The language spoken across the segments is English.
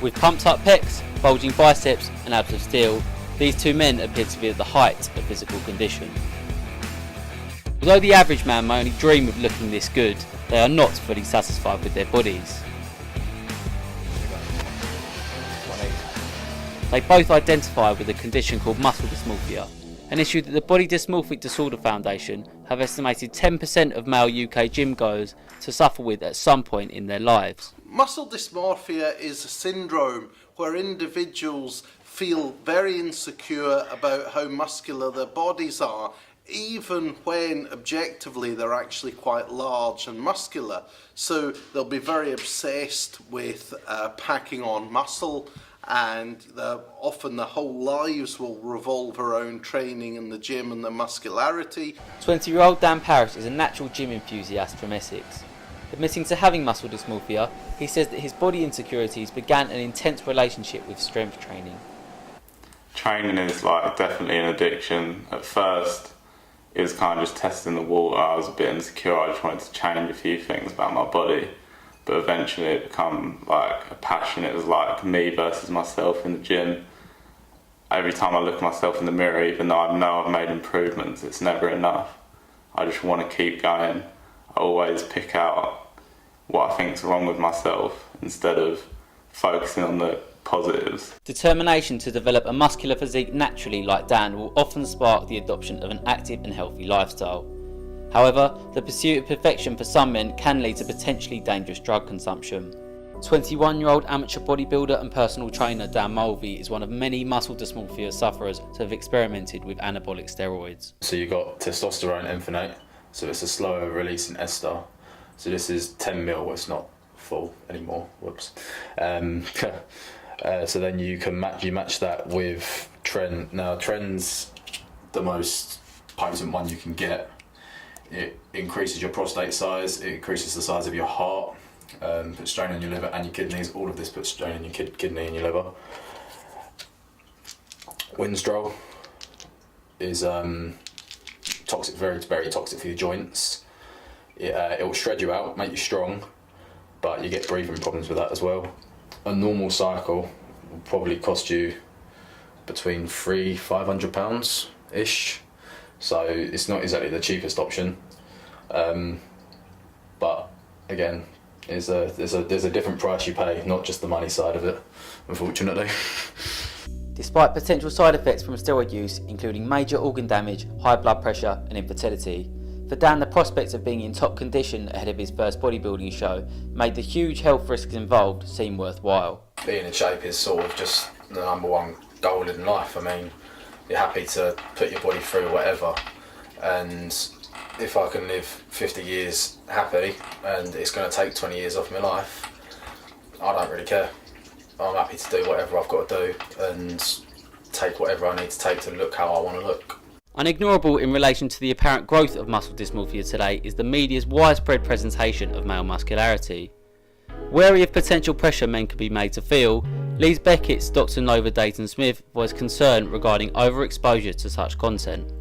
With pumped up pecs, bulging biceps and abs of steel, these two men appear to be at the height of physical condition. Although the average man may only dream of looking this good, they are not fully satisfied with their bodies. They both identify with a condition called muscle dysmorphia, an issue that the Body Dysmorphic Disorder Foundation have estimated 10% of male UK gym goers to suffer with at some point in their lives. Muscle dysmorphia is a syndrome where individuals feel very insecure about how muscular their bodies are, even when objectively they're actually quite large and muscular. So they'll be very obsessed with packing on muscle, and often their whole lives will revolve around training in the gym and their muscularity. 20-year-old Dan Parrish is a natural gym enthusiast from Essex. Admitting to having muscle dysmorphia, he says that his body insecurities began an intense relationship with strength training. Training is definitely an addiction. At first, it was kind of just testing the water. I was a bit insecure. I just wanted to change a few things about my body. But eventually it became a passion. It was like me versus myself in the gym. Every time I look at myself in the mirror, even though I know I've made improvements, it's never enough. I just want to keep going. I always pick out what I think's wrong with myself instead of focusing on the positives. Determination to develop a muscular physique naturally like Dan will often spark the adoption of an active and healthy lifestyle. However, the pursuit of perfection for some men can lead to potentially dangerous drug consumption. 21-year-old amateur bodybuilder and personal trainer Dan Mulvey is one of many muscle dysmorphia sufferers to have experimented with anabolic steroids. So you've got testosterone enphenate, so it's a slower releasing ester. So this is 10 mil, it's not full anymore, whoops. So then you can match that with Tren. Now Tren's the most potent one you can get. It increases your prostate size, it increases the size of your heart, puts strain on your liver and your kidneys. All of this puts strain on your kidney and your liver. Winstrol is toxic, very toxic for your joints. It will shred you out, make you strong, but you get breathing problems with that as well. A normal cycle will probably cost you between £300–500 ish. So it's not exactly the cheapest option, but again, there's a different price you pay, not just the money side of it, unfortunately. Despite potential side effects from steroid use, including major organ damage, high blood pressure and infertility, for Dan the prospect of being in top condition ahead of his first bodybuilding show made the huge health risks involved seem worthwhile. Being in shape is sort of just the number one goal in life. I mean, you're happy to put your body through whatever, and if I can live 50 years happy and it's going to take 20 years off my life, I don't really care. I'm happy to do whatever I've got to do and take whatever I need to take to look how I want to look. Unignorable in relation to the apparent growth of muscle dysmorphia today is the media's widespread presentation of male muscularity. Wary of potential pressure men could be made to feel, Leeds Beckett's Dr. Nova Dayton-Smith voiced concern regarding overexposure to such content.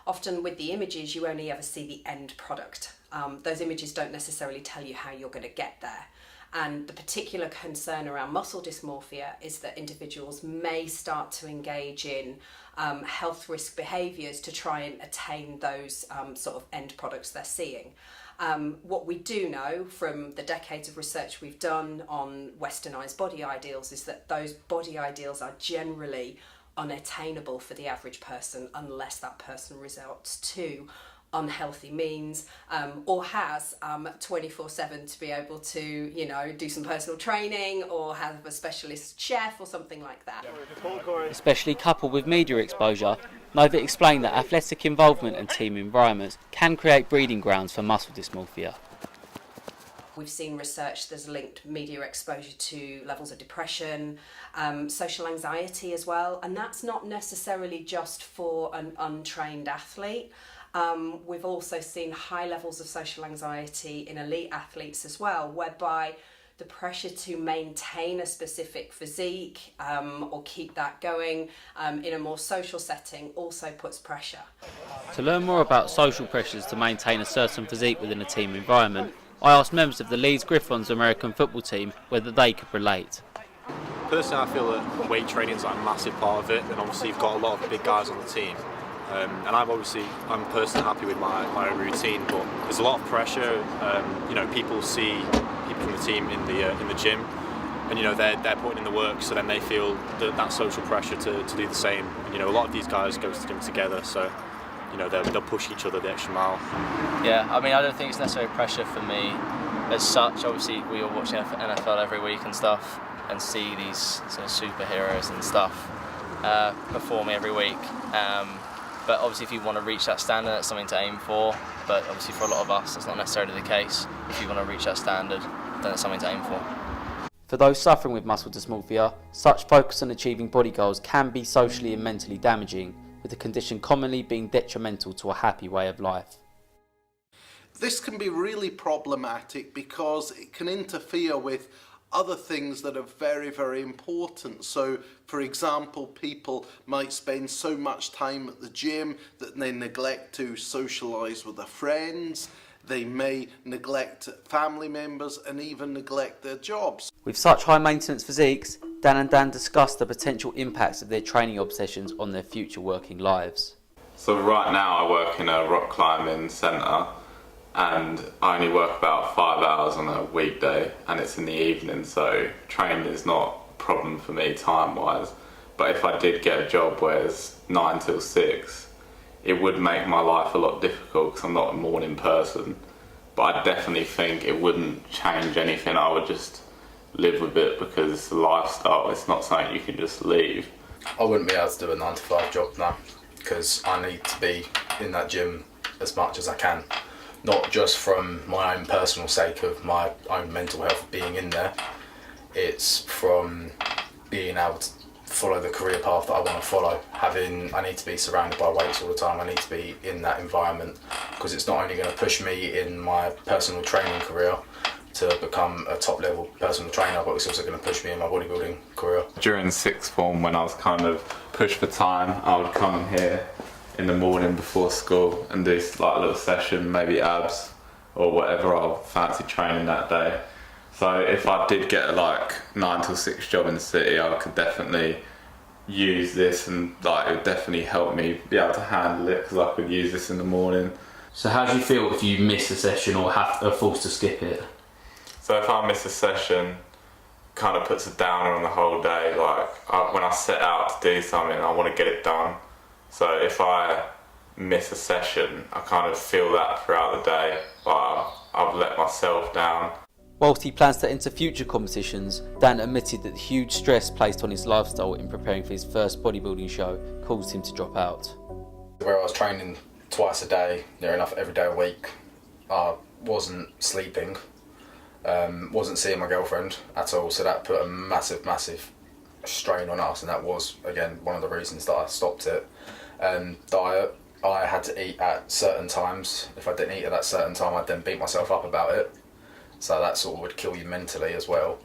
Often with the images you only ever see the end product. Those images don't necessarily tell you how you're going to get there. And the particular concern around muscle dysmorphia is that individuals may start to engage in health risk behaviours to try and attain those sort of end products they're seeing. What we do know from the decades of research we've done on westernised body ideals is that those body ideals are generally unattainable for the average person unless that person resorts to unhealthy means or has 24/7 to be able to, do some personal training or have a specialist chef or something like that. Especially coupled with media exposure, Nova explained that athletic involvement and team environments can create breeding grounds for muscle dysmorphia. We've seen research that's linked media exposure to levels of depression, social anxiety as well, and that's not necessarily just for an untrained athlete. We've also seen high levels of social anxiety in elite athletes as well, whereby the pressure to maintain a specific physique or keep that going in a more social setting also puts pressure. To learn more about social pressures to maintain a certain physique within a team environment, I asked members of the Leeds Griffons American football team whether they could relate. Personally, I feel that weight training is like a massive part of it, and obviously you've got a lot of big guys on the team. And I'm personally happy with my own routine, but there's a lot of pressure. People see people from the team in the gym, and they're putting in the work, so then they feel that social pressure to do the same. And a lot of these guys go to the gym together, so they'll push each other the extra mile. Yeah, I don't think it's necessarily pressure for me as such. Obviously, we all watch NFL every week and stuff, and see these sort of superheroes and stuff perform every week. But obviously, if you want to reach that standard, that's something to aim for. But obviously, for a lot of us, that's not necessarily the case. If you want to reach that standard, then it's something to aim for. For those suffering with muscle dysmorphia, such focus on achieving body goals can be socially and mentally damaging, with the condition commonly being detrimental to a happy way of life. This can be really problematic because it can interfere with other things that are very, very important. So, for example, people might spend so much time at the gym that they neglect to socialise with their friends. They may neglect family members and even neglect their jobs. With such high maintenance physiques, Dan and Dan discussed the potential impacts of their training obsessions on their future working lives. So right now I work in a rock climbing centre, and I only work about 5 hours on a weekday, and it's in the evening, so training is not a problem for me time-wise. But if I did get a job where it's 9 till 6, it would make my life a lot difficult because I'm not a morning person. But I definitely think it wouldn't change anything. I would just live with it because it's a lifestyle. It's not something you can just leave. I wouldn't be able to do a 9 to 5 job now because I need to be in that gym as much as I can. Not just from my own personal sake of my own mental health being in there, it's from being able to follow the career path that I want to follow. I need to be surrounded by weights all the time. I need to be in that environment because it's not only going to push me in my personal training career to become a top level personal trainer, but it's also going to push me in my bodybuilding career. During sixth form, when I was kind of pushed for time, I would come in here in the morning before school and do like a little session, maybe abs or whatever I fancy training that day. So if I did get a like 9 till 6 job in the city, I could definitely use this, and like it would definitely help me be able to handle it because I could use this in the morning. So how do you feel if you miss a session or are forced to skip it? So if I miss a session, kind of puts a downer on the whole day. Like when I set out to do something, I want to get it done. So if I miss a session, I kind of feel that throughout the day, like I've let myself down. Whilst he plans to enter future competitions, Dan admitted that the huge stress placed on his lifestyle in preparing for his first bodybuilding show caused him to drop out. Where I was training twice a day, near enough every day a week, I wasn't sleeping, wasn't seeing my girlfriend at all, so that put a massive strain on us, and that was, again, one of the reasons that I stopped it. Diet, I had to eat at certain times. If I didn't eat at that certain time, I'd then beat myself up about it. So that sort of would kill you mentally as well.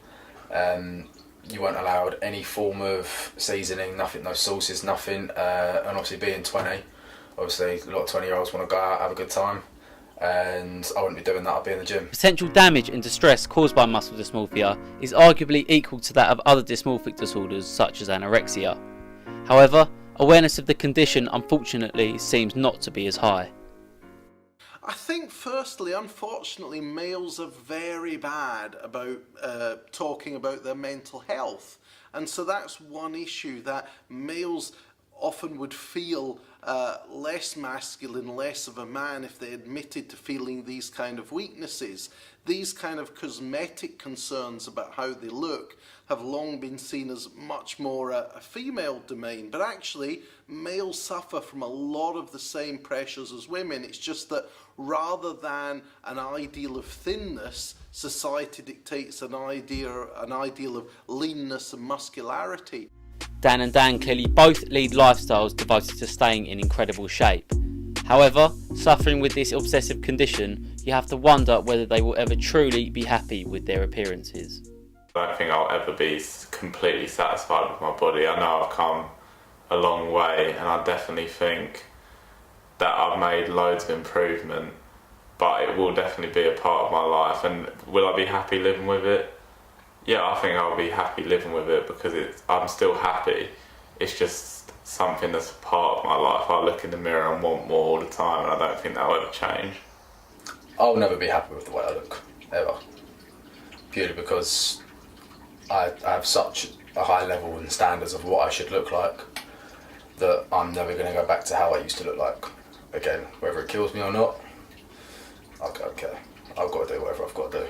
You weren't allowed any form of seasoning, nothing, no sauces, nothing. And obviously being 20, obviously a lot of 20-year-olds want to go out, have a good time. And I wouldn't be doing that, I'd be in the gym. Potential damage and distress caused by muscle dysmorphia is arguably equal to that of other dysmorphic disorders such as anorexia. However, awareness of the condition unfortunately seems not to be as high. I think firstly, unfortunately, males are very bad about talking about their mental health. And so that's one issue, that males often would feel less masculine, less of a man if they admitted to feeling these kind of weaknesses. These kind of cosmetic concerns about how they look have long been seen as much more a female domain, but actually males suffer from a lot of the same pressures as women. It's just that rather than an ideal of thinness, society dictates an ideal of leanness and muscularity. Dan and Dan clearly both lead lifestyles devoted to staying in incredible shape. However, suffering with this obsessive condition, you have to wonder whether they will ever truly be happy with their appearances. I don't think I'll ever be completely satisfied with my body. I know I've come a long way, and I definitely think that I've made loads of improvement, but it will definitely be a part of my life. And will I be happy living with it? Yeah, I think I'll be happy living with it because I'm still happy. It's just something that's a part of my life. I look in the mirror and want more all the time, and I don't think that'll ever change. I'll never be happy with the way I look, ever. Purely because I have such a high level and standards of what I should look like that I'm never going to go back to how I used to look like again. Whether it kills me or not, I don't care. I've got to do whatever I've got to do.